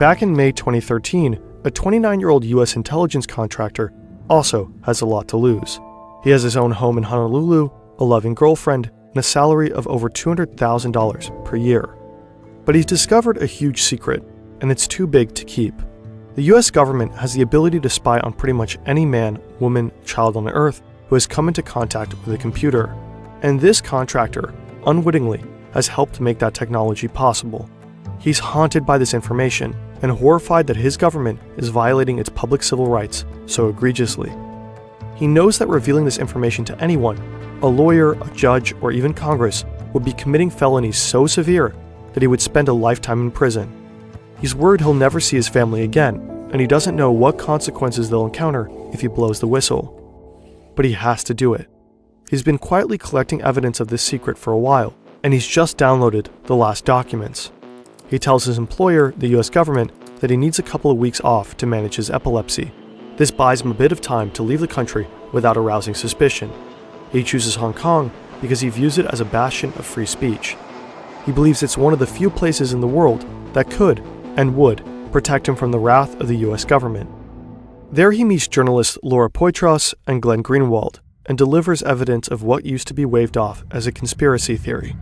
Back in May 2013, a 29-year-old U.S. intelligence contractor also has a lot to lose. He has his own home in Honolulu, a loving girlfriend, and a salary of over $200,000 per year. But he's discovered a huge secret, and it's too big to keep. The U.S. government has the ability to spy on pretty much any man, woman, child on Earth who has come into contact with a computer. And this contractor, unwittingly, has helped make that technology possible. He's haunted by this information and horrified that his government is violating its public civil rights so egregiously. He knows that revealing this information to anyone, a lawyer, a judge, or even Congress, would be committing felonies so severe that he would spend a lifetime in prison. He's worried he'll never see his family again, and he doesn't know what consequences they'll encounter if he blows the whistle. But he has to do it. He's been quietly collecting evidence of this secret for a while, and he's just downloaded the last documents. He tells his employer, the US government, that he needs a couple of weeks off to manage his epilepsy. This buys him a bit of time to leave the country without arousing suspicion. He chooses Hong Kong because he views it as a bastion of free speech. He believes it's one of the few places in the world that could and would protect him from the wrath of the US government. There he meets journalists Laura Poitras and Glenn Greenwald and delivers evidence of what used to be waved off as a conspiracy theory.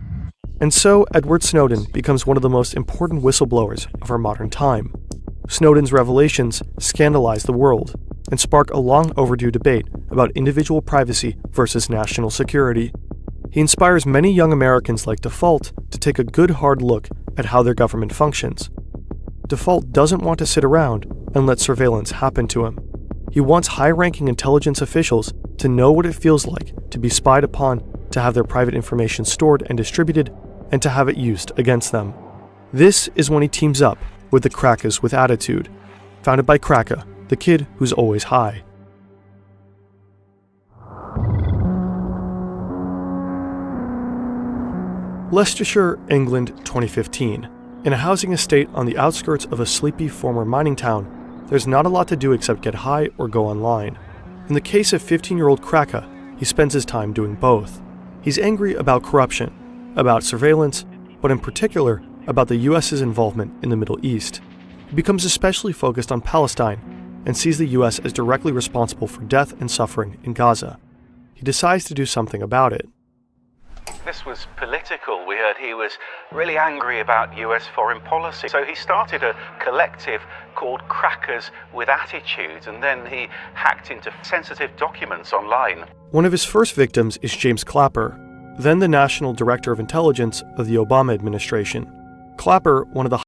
And so Edward Snowden becomes one of the most important whistleblowers of our modern time. Snowden's revelations scandalize the world and spark a long overdue debate about individual privacy versus national security. He inspires many young Americans like Default to take a good hard look at how their government functions. Default doesn't want to sit around and let surveillance happen to him. He wants high-ranking intelligence officials to know what it feels like to be spied upon, to have their private information stored and distributed, and to have it used against them. This is when he teams up with the Crackers with Attitude, founded by Cracker, the kid who's always high. Leicestershire, England, 2015. In a housing estate on the outskirts of a sleepy former mining town, there's not a lot to do except get high or go online. In the case of 15-year-old Cracker, he spends his time doing both. He's angry about corruption, about surveillance, but in particular about the US's involvement in the Middle East. He becomes especially focused on Palestine and sees the US as directly responsible for death and suffering in Gaza. He decides to do something about it. This was political. We heard he was really angry about US foreign policy. So he started a collective called Crackers with Attitude, and then he hacked into sensitive documents online. One of his first victims is James Clapper, then the National Director of Intelligence of the Obama administration. Clapper, one of the